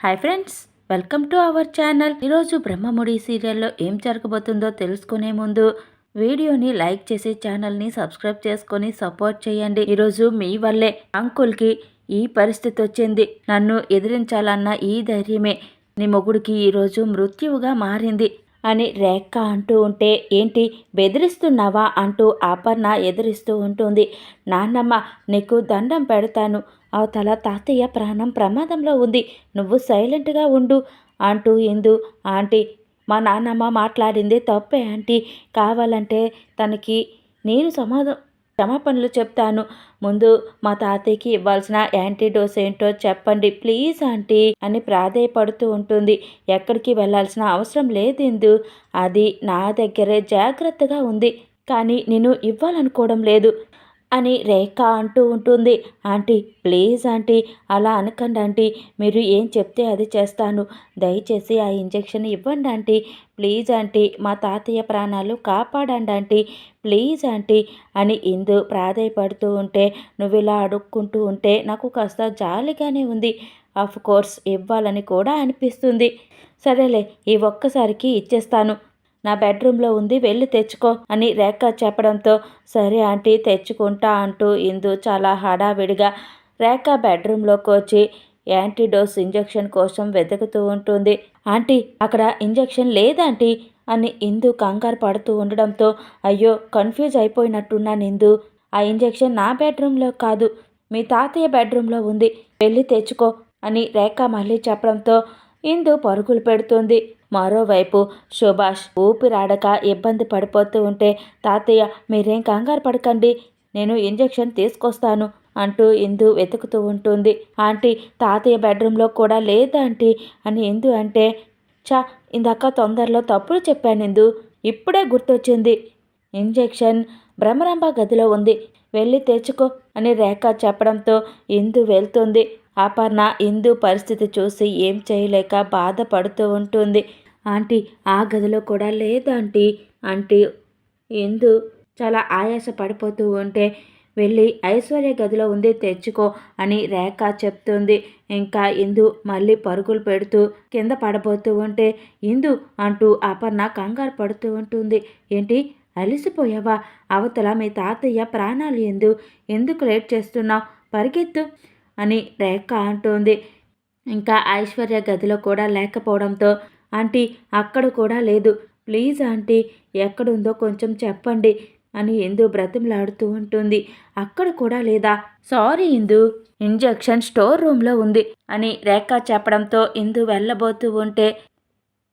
Hi friends, welcome to our channel. ఈరోజు బ్రహ్మముడి సీరియల్లో ఏం జరగబోతుందో తెలుసుకునే ముందు వీడియోని లైక్ చేసి ఛానల్ని సబ్స్క్రైబ్ చేసుకొని సపోర్ట్ చేయండి. ఈరోజు మీ వల్లే అంకుల్కి ఈ పరిస్థితి వచ్చింది. నన్ను ఎదిరించాలన్న ఈ ధైర్యమే నీ మొగుడికి ఈరోజు మృత్యువుగా మారింది అని రేఖ అంటూ ఉంటే, ఏంటి బెదిరిస్తున్నావా అంటూ అపర్ణ ఎదిరిస్తూ ఉంటుంది. నాన్నమ్మ నీకు దండం పెడతాను, అవతల తాతయ్య ప్రాణం ప్రమాదంలో ఉంది, నువ్వు సైలెంట్గా ఉండు అంటూ ఇందు, ఆంటీ మా నాన్నమ్మ మాట్లాడింది తప్పే ఆంటీ, కావాలంటే తనకి నేను క్షమాపణలు చెప్తాను, ముందు మా తాతయ్యకి ఇవ్వాల్సిన యాంటీడోస్ ఏంటో చెప్పండి ప్లీజ్ ఆంటీ అని ప్రాధేయపడుతూ ఉంటుంది. ఎక్కడికి వెళ్ళాల్సిన అవసరం లేదు, అది నా దగ్గరే జాగ్రత్తగా ఉంది, కానీ నేను ఇవ్వాలనుకోవడం లేదు అని రేఖ అంటూ ఉంటుంది. ఆంటీ ప్లీజ్ ఆంటీ, అలా అనకండి ఆంటీ, మీరు ఏం చెప్తే అది చేస్తాను, దయచేసి ఆ ఇంజెక్షన్ ఇవ్వండి ఆంటీ, ప్లీజ్ ఆంటీ, మా తాతయ్య ప్రాణాలు కాపాడండి ఆంటీ, ప్లీజ్ ఆంటీ అని ఇందు ప్రాధేయపడుతూ ఉంటే, నువ్వు ఇలా అడుక్కుంటూ ఉంటే నాకు కాస్త జాలిగానే ఉంది, ఆఫ్ కోర్స్ ఇవ్వాలని కూడా అనిపిస్తుంది, సరేలే ఈ ఒక్కసారికి ఇచ్చేస్తాను, నా బెడ్రూమ్లో ఉంది వెళ్ళి తెచ్చుకో అని రేఖ చెప్పడంతో, సరే ఆంటీ తెచ్చుకుంటా అంటూ ఇందు చాలా హడావిడిగా రేఖ బెడ్రూమ్లోకి వచ్చి యాంటీడోస్ ఇంజెక్షన్ కోసం వెతుకుతూ ఉంటుంది. ఆంటీ అక్కడ ఇంజెక్షన్ లేదాంటీ అని ఇందు కంగారు పడుతూ ఉండడంతో, అయ్యో కన్ఫ్యూజ్ అయిపోయినట్టున్నాను ఇందు, ఆ ఇంజెక్షన్ నా బెడ్రూమ్లో కాదు మీ తాతయ్య బెడ్రూమ్లో ఉంది, వెళ్ళి తెచ్చుకో అని రేఖ మళ్ళీ చెప్పడంతో ఇందు పరుగులు పెడుతుంది. మరోవైపు సుభాష్ ఊపిరాడక ఇబ్బంది పడిపోతూ ఉంటే, తాతయ్య మీరేం కంగారు పడకండి, నేను ఇంజెక్షన్ తీసుకొస్తాను అంటూ ఇందు వెతుకుతూ ఉంటుంది. ఆంటీ తాతయ్య బెడ్రూమ్లో కూడా లేదా ఆంటీ అని ఇందు అంటే, ఇందాక తొందరలో తప్పులు చెప్పాను ఇందు, ఇప్పుడే గుర్తొచ్చింది, ఇంజెక్షన్ భ్రమరాంబ గదిలో ఉంది, వెళ్ళి తెచ్చుకో అని రేఖ చెప్పడంతో ఇందు వెళ్తుంది. అపర్ణ ఇందు పరిస్థితి చూసి ఏం చేయలేక బాధపడుతూ ఉంటుంది. ఆంటీ ఆ గదిలో కూడా లేదాంటీ అంటే ఇందు చాలా ఆయాస పడిపోతూ ఉంటే, వెళ్ళి ఐశ్వర్య గదిలో ఉంది తెచ్చుకో అని రేఖ చెప్తుంది. ఇంకా ఇందు మళ్ళీ పరుగులు పెడుతూ కింద పడబోతూ ఉంటే, ఇందు అంటూ అపర్ణ కంగారు పడుతూ ఉంటుంది. ఏంటి అలిసిపోయావా, అవతల మీ తాతయ్య ప్రాణాలు ఎందుకు లేట్ చేస్తున్నావు, పరిగెత్తు అని రేఖ అంటుంది. ఇంకా ఐశ్వర్య గదిలో కూడా లేకపోవడంతో, ఆంటీ అక్కడ కూడా లేదు, ప్లీజ్ ఆంటీ ఎక్కడుందో కొంచెం చెప్పండి అని ఇందు బ్రతిమలాడుతూ ఉంటుంది. అక్కడ కూడా లేదా, సారీ ఇందు, ఇంజెక్షన్ స్టోర్ రూమ్లో ఉంది అని రేఖ చెప్పడంతో ఇందు వెళ్ళబోతూ ఉంటే,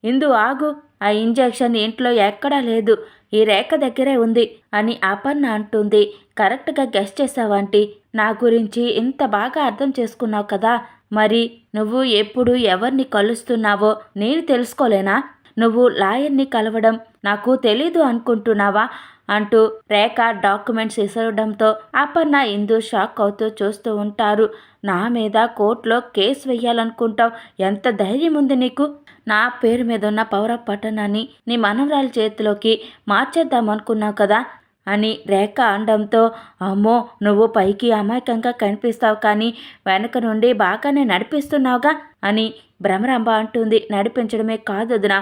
ఇందు ఆగు, ఆ ఇంజెక్షన్ ఇంట్లో ఎక్కడా లేదు, ఈ రేఖ దగ్గరే ఉంది అని అపర్ణ అంటుంది. కరెక్ట్గా గెస్ చేసావంటీ, నా గురించి ఇంత బాగా అర్థం చేసుకున్నావు కదా, మరి నువ్వు ఎప్పుడు ఎవరిని కలుస్తున్నావో నేను తెలుసుకోలేనా, నువ్వు లాయర్ని కలవడం నాకు తెలీదు అనుకుంటున్నావా అంటూ రేఖ డాక్యుమెంట్స్ ఇసరడంతో అపర్ణ ఇందు షాక్ అవుతూ చూస్తూ ఉంటారు. నా మీద కోర్టులో కేసు వెయ్యాలనుకుంటావు, ఎంత ధైర్యం ఉంది నీకు, నా పేరు మీద ఉన్న పవర్ ఆఫ్ పట్టణాన్ని నీ మనవరాల చేతిలోకి మార్చేద్దామనుకున్నావు కదా అని రేఖ అనడంతో, అమ్మో నువ్వు పైకి అమాయకంగా కనిపిస్తావు కానీ వెనక నుండి బాగానే నడిపిస్తున్నావుగా అని భ్రమరాంబ అంటుంది. నడిపించడమే కాదు వదిన,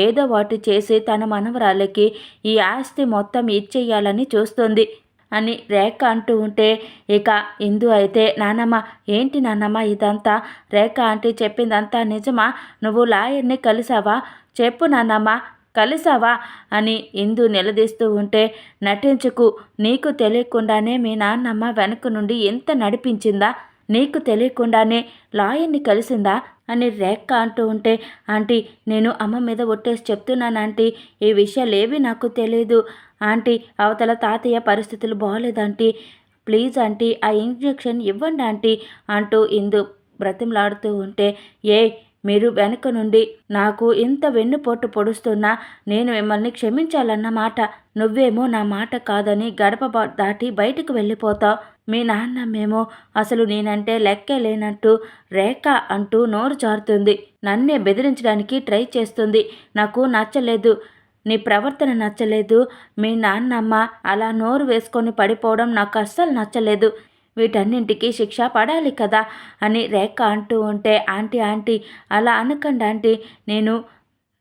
ఏదో వాటి చేసి తన మనవరాలకి ఈ ఆస్తి మొత్తం ఇచ్చేయాలని చూస్తుంది అని రేఖ అంటూ ఉంటే, ఇక ఇందు అయితే, నానమ్మ ఏంటి నానమ్మ ఇదంతా, రేఖ ఆంటీ చెప్పిందంతా నిజమా, నువ్వు లాయర్ని కలిసావా, చెప్పు నానమ్మ కలిసావా అని ఇందు నిలదీస్తూ ఉంటే, నటించుకు, నీకు తెలియకుండానే మీ నాన్నమ్మ వెనక నుండి ఎంత నడిపించిందా, నీకు తెలియకుండానే లాయర్ని కలిసిందా అని రేఖ అంటూ ఉంటే, ఆంటీ నేను అమ్మ మీద ఒట్టేసి చెప్తున్నాను ఆంటీ, ఈ విషయాలేవి నాకు తెలియదు ఆంటీ, అవతల తాతయ్య పరిస్థితులు బాగోలేదంటీ, ప్లీజ్ ఆంటీ ఆ ఇంజెక్షన్ ఇవ్వండి ఆంటీ అంటూ ఇందు బ్రతిమలాడుతూ ఉంటే, మీరు వెనక నుండి నాకు ఇంత వెన్నుపోటు పొడుస్తున్నా నేను మిమ్మల్ని క్షమించాలన్నమాట, నువ్వేమో నా మాట కాదని గడప దాటి బయటకు వెళ్ళిపోతావు, మీ నాన్నమ్మేమో అసలు నేనంటే లెక్కే లేనట్టు రేఖ అంటూ నోరు జారుతుంది, నన్నే బెదిరించడానికి ట్రై చేస్తుంది, నాకు నచ్చలేదు, నీ ప్రవర్తన నచ్చలేదు, మీ నాన్నమ్మ అలా నోరు వేసుకొని పడిపోవడం నాకు అస్సలు నచ్చలేదు, వీటన్నింటికి శిక్ష పడాలి కదా అని రేఖ అంటూ ఉంటే, ఆంటీ ఆంటీ అలా అనకండి ఆంటీ, నేను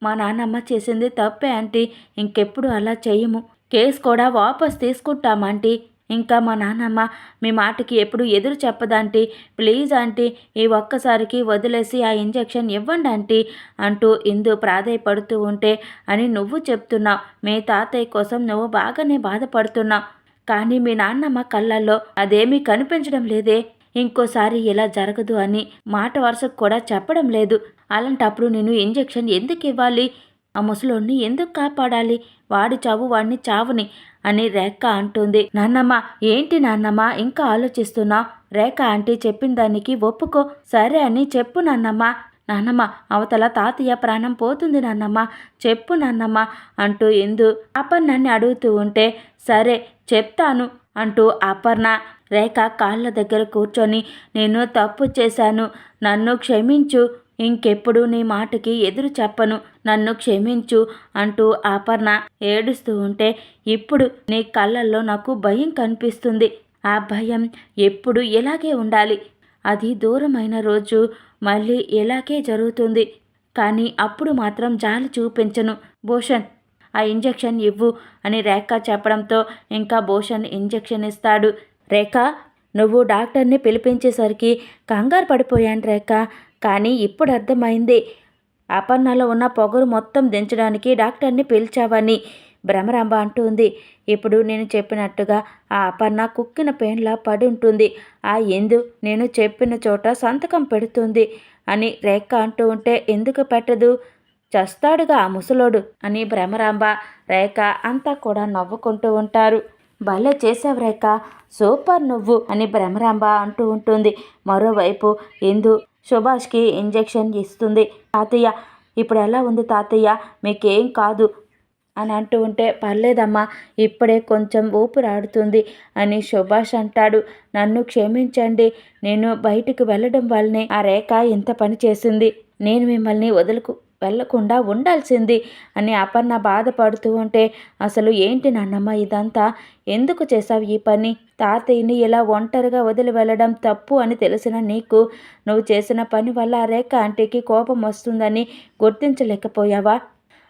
మా నాన్నమ్మ చేసింది తప్పే ఆంటీ, ఇంకెప్పుడు అలా చెయ్యము, కేసు కూడా వాపస్ తీసుకుంటామాంటీ, ఇంకా మా నాన్నమ్మ మీ మాటకి ఎప్పుడు ఎదురు చెప్పదాంటీ, ప్లీజ్ ఆంటీ ఈ ఒక్కసారికి వదిలేసి ఆ ఇంజెక్షన్ ఇవ్వండి ఆంటీ అంటూ ఇందు ప్రాధేయపడుతూ ఉంటే, అని నువ్వు చెప్తున్నావు, మీ తాతయ్య కోసం నువ్వు బాగానే బాధపడుతున్నావు, కానీ మీ నాన్నమ్మ కళ్ళల్లో అదేమీ కనిపించడం లేదే, ఇంకోసారి ఇలా జరగదు అని మాట వరుసకు కూడా చెప్పడం లేదు, అలాంటప్పుడు నేను ఇంజెక్షన్ ఎందుకు ఇవ్వాలి, ఆ ముసలోడిని ఎందుకు కాపాడాలి, వాడి చావు వాడిని చావుని అని రేఖ అంటుంది. నాన్నమ్మ ఏంటి నాన్నమ్మ ఇంకా ఆలోచిస్తున్నా, రేఖ ఆంటీ చెప్పిన దానికి ఒప్పుకో, సరే అని చెప్పు నాన్నమ్మ, నాన్నమ్మ అవతల తాతయ్య ప్రాణం పోతుంది నాన్నమ్మ, చెప్పు నాన్నమ్మ అంటూ ఇందు అపర్ణాన్ని అడుగుతూ ఉంటే, సరే చెప్తాను అంటూ అపర్ణ రేఖ కాళ్ళ దగ్గర కూర్చొని, నేను తప్పు చేశాను, నన్ను క్షమించు, ఇంకెప్పుడు నీ మాటకి ఎదురు చెప్పను, నన్ను క్షమించు అంటూ అపర్ణ ఏడుస్తూ ఉంటే, ఇప్పుడు నీ కళ్ళల్లో నాకు భయం కనిపిస్తుంది, ఆ భయం ఎప్పుడు ఇలాగే ఉండాలి, అది దూరమైన రోజు మళ్ళీ ఇలాగే జరుగుతుంది, కానీ అప్పుడు మాత్రం జాలి చూపించను, భూషణ్ ఆ ఇంజెక్షన్ ఇవ్వు అని రేఖ చెప్పడంతో ఇంకా భూషణ్ ఇంజెక్షన్ ఇస్తాడు. రేఖ నువ్వు డాక్టర్ని పిలిపించేసరికి కంగారు పడిపోయాను రేఖ, కానీ ఇప్పుడు అర్థమైంది అపర్ణలో ఉన్న పొగరు మొత్తం దించడానికి డాక్టర్ని పిలిచావని, భ్రమరాంబ అంటుంది. ఇప్పుడు నేను చెప్పినట్టుగా ఆ అపర్ణ కుక్కిన పెయిన్లా పడి ఉంటుంది, ఆ ఎందు నేను చెప్పిన చోట సంతకం పెడుతుంది అని రేఖ అంటూ ఉంటే, ఎందుకు పెట్టదు, చస్తాడుగా ఆ ముసలోడు అని భ్రమరాంబ రేఖ అంతా కూడా నవ్వుకుంటూ ఉంటారు. భలే చేసావు రేఖ, సూపర్ నువ్వు అని భ్రమరాంబ అంటూ ఉంటుంది. మరోవైపు ఇందు సుభాష్కి ఇంజెక్షన్ ఇస్తుంది. తాతయ్య ఇప్పుడు ఎలా ఉంది తాతయ్య, మీకేం కాదు అని అంటూ ఉంటే, పర్లేదమ్మా ఇప్పుడే కొంచెం ఊపిరాడుతుంది అని సుభాష్ అంటాడు. నన్ను క్షమించండి, నేను బయటికి వెళ్ళడం వల్లనే ఆ రేఖ ఇంత పని చేసింది, నేను మిమ్మల్ని వెళ్లకుండా ఉండాల్సింది అని అపర్ణ బాధపడుతూ ఉంటే, అసలు ఏంటి నాన్నమ్మ ఇదంతా, ఎందుకు చేశావు ఈ పని, తాతయ్యని ఇలా ఒంటరిగా వదిలి వెళ్ళడం తప్పు అని తెలిసిన నీకు నువ్వు చేసిన పని వల్ల ఆ రేఖ ఆంటీకి కోపం వస్తుందని గుర్తించలేకపోయావా,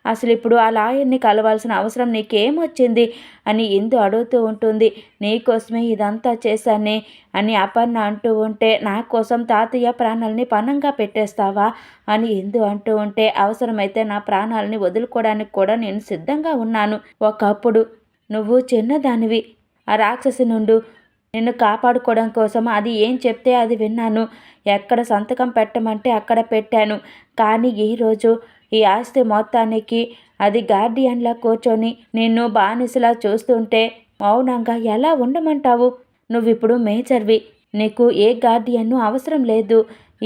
అసలు ఇప్పుడు ఆ లాయర్ని కలవాల్సిన అవసరం నీకేమొచ్చింది అని ఇందు అడుగుతూ ఉంటుంది. నీకోసమే ఇదంతా చేశానే అని అపర్ణ అంటూ ఉంటే, నా కోసం తాతయ్య ప్రాణాలని పణంగా పెట్టేస్తావా అని ఇందు అంటూ ఉంటే, అవసరమైతే నా ప్రాణాలని వదులుకోవడానికి కూడా నేను సిద్ధంగా ఉన్నాను, ఒకప్పుడు నువ్వు చిన్నదానివి, ఆ రాక్షసి నుండి నిన్ను కాపాడుకోవడం కోసం అది ఏం చెప్తే అది విన్నాను, ఎక్కడ సంతకం పెట్టమంటే అక్కడ పెట్టాను, కానీ ఈరోజు ఈ ఆస్తి మొత్తానికి అది గార్డియన్లా కూర్చొని నిన్ను బానిసలా చూస్తుంటే మౌనంగా ఎలా ఉండమంటావు, నువ్విప్పుడు మేజర్వి, నీకు ఏ గార్డియన్ను అవసరం లేదు,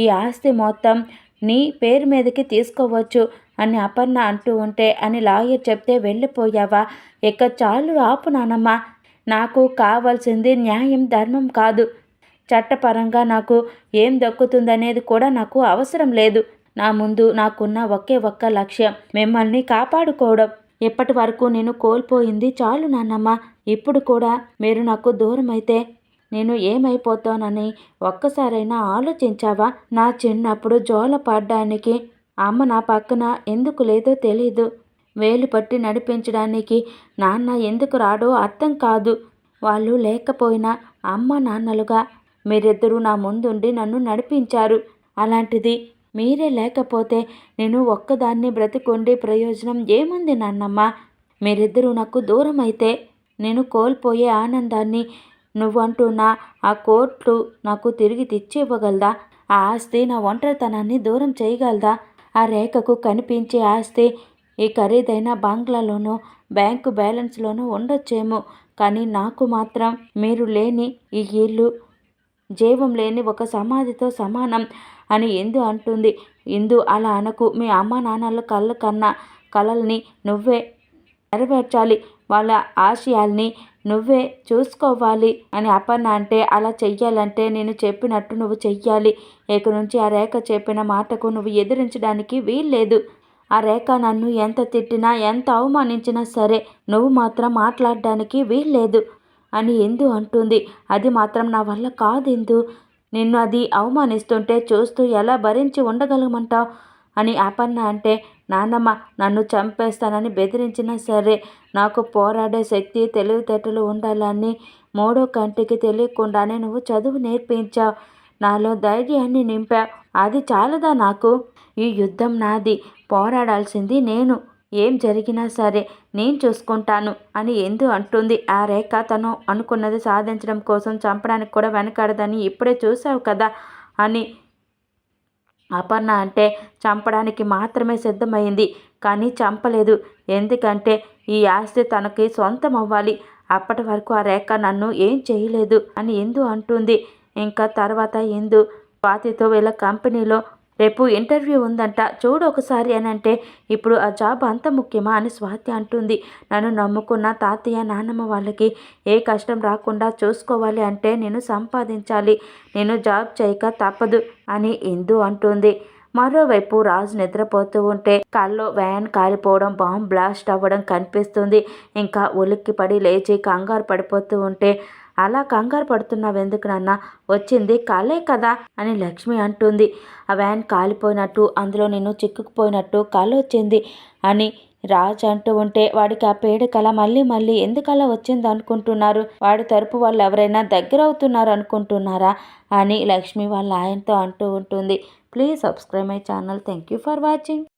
ఈ ఆస్తి మొత్తం నీ పేరు మీదకి తీసుకోవచ్చు అని అపర్ణ అంటూ ఉంటే, అని లాయర్ చెప్తే వెళ్ళిపోయావా, ఇక చాలు ఆపు నానమ్మ, నాకు కావాల్సింది న్యాయం ధర్మం కాదు, చట్టపరంగా నాకు ఏం దక్కుతుందనేది కూడా నాకు అవసరం లేదు, నా ముందు నాకున్న ఒకే ఒక్క లక్ష్యం మిమ్మల్ని కాపాడుకోవడం, ఇప్పటి వరకు నేను కోల్పోయింది చాలు నాన్నమ్మ, ఇప్పుడు కూడా మీరు నాకు దూరం అయితే నేను ఏమైపోతానని ఒక్కసారైనా ఆలోచించావా, నా చిన్నప్పుడు జోల పడ్డానికి అమ్మ నా పక్కన ఎందుకు లేదో తెలీదు, వేలు పట్టి నడిపించడానికి నాన్న ఎందుకు రాడో అర్థం కాదు, వాళ్ళు లేకపోయినా అమ్మ నాన్నలుగా మీరిద్దరూ నా ముందుండి నన్ను నడిపించారు, అలాంటిది మీరే లేకపోతే నేను ఒక్కదాన్ని బ్రతికుండి ప్రయోజనం ఏముంది నాన్నమ్మ, మీరిద్దరూ నాకు దూరం అయితే నేను కోల్పోయే ఆనందాన్ని నువ్వంటున్నా ఆ కోట్లు నాకు తిరిగి తెచ్చి ఇవ్వగలదా, ఆ ఆస్తి నా ఒంటరితనాన్ని దూరం చేయగలదా, ఆ రేఖకు కనిపించే ఆస్తి ఈ ఖరీదైన బంగ్లాలోనో బ్యాంకు బ్యాలెన్స్లోనూ ఉండొచ్చేమో, కానీ నాకు మాత్రం మీరు లేని ఈ ఇల్లు జీవం లేని ఒక సమాధితో సమానం అని ఇందు అంటుంది. ఇందు అలా అనకు, మీ అమ్మ నాన్నల కళ్ళ కన్నా కలల్ని నువ్వే నెరవేర్చాలి, వాళ్ళ ఆశయాల్ని నువ్వే చూసుకోవాలి అని అపర్ణ అంటే, అలా చెయ్యాలంటే నేను చెప్పినట్టు నువ్వు చెయ్యాలి, ఇక నుంచి ఆ రేఖ చెప్పిన మాటకు నువ్వు ఎదిరించడానికి వీల్లేదు, ఆ రేఖ నన్ను ఎంత తిట్టినా ఎంత అవమానించినా సరే నువ్వు మాత్రం మాట్లాడడానికి వీల్లేదు అని ఎందు అంటుంది. అది మాత్రం నా వల్ల కాదు ఎందు. నిన్ను అది అవమానిస్తుంటే చూస్తూ ఎలా భరించి ఉండగలమంటావు అని అపర్ణ అంటే, నాన్నమ్మ నన్ను చంపేస్తానని బెదిరించినా సరే నాకు పోరాడే శక్తి తెలివితేటలు ఉండాలని మూడో కంటికి తెలియకుండానే నువ్వు చదువు నేర్పించావు. నాలో ధైర్యాన్ని నింపావు. అది చాలదా నాకు? ఈ యుద్ధం నాది, పోరాడాల్సింది నేను. ఏం జరిగినా సరే నేను చూసుకుంటాను అని ఎందు అంటుంది. ఆ రేఖ తను అనుకున్నది సాధించడం కోసం చంపడానికి కూడా వెనకాడదని ఇప్పుడే చూసావు కదా అని అపర్ణ అంటే, చంపడానికి మాత్రమే సిద్ధమైంది కానీ చంపలేదు. ఎందుకంటే ఈ ఆస్తి తనకి సొంతం అవ్వాలి. అప్పటి వరకు ఆ రేఖ నన్ను ఏం చేయలేదు అని ఎందు అంటుంది. ఇంకా తర్వాత ఎందు స్వాతితో వీళ్ళ కంపెనీలో రేపు ఇంటర్వ్యూ ఉందంట, చూడు ఒకసారి అని అంటే, ఇప్పుడు ఆ జాబ్ అంత ముఖ్యమా అని స్వాతి అంటుంది. నన్ను నమ్ముకున్న తాతయ్య నాన్నమ్మ వాళ్ళకి ఏ కష్టం రాకుండా చూసుకోవాలి అంటే నేను సంపాదించాలి. నేను జాబ్ చేయక తప్పదు అని ఇందు అంటుంది. మరోవైపు రాజు నిద్రపోతూ ఉంటే కల్లో వ్యాన్ కాలిపోవడం, బాంబ్ బ్లాస్ట్ అవ్వడం కనిపిస్తుంది. ఇంకా ఉలిక్కిపడి లేచి కంగారు పడిపోతూ ఉంటే, అలా కంగారు పడుతున్నావెందుకు నాన్న, వచ్చింది కలే కదా అని లక్ష్మి అంటుంది. ఆ వ్యాన్ కాలిపోయినట్టు, అందులో నేను చిక్కుకుపోయినట్టు కల వచ్చింది అని రాజ్ అంటూ ఉంటే, వాడికి ఆ పేడ కళ మళ్ళీ మళ్ళీ ఎందుకలా వచ్చింది అనుకుంటున్నారు? వాడి తరపు వాళ్ళు ఎవరైనా దగ్గర అవుతున్నారు అనుకుంటున్నారా అని లక్ష్మి వాళ్ళ ఆయనతో అంటూ ఉంటుంది. Please subscribe my channel. Thank you for watching.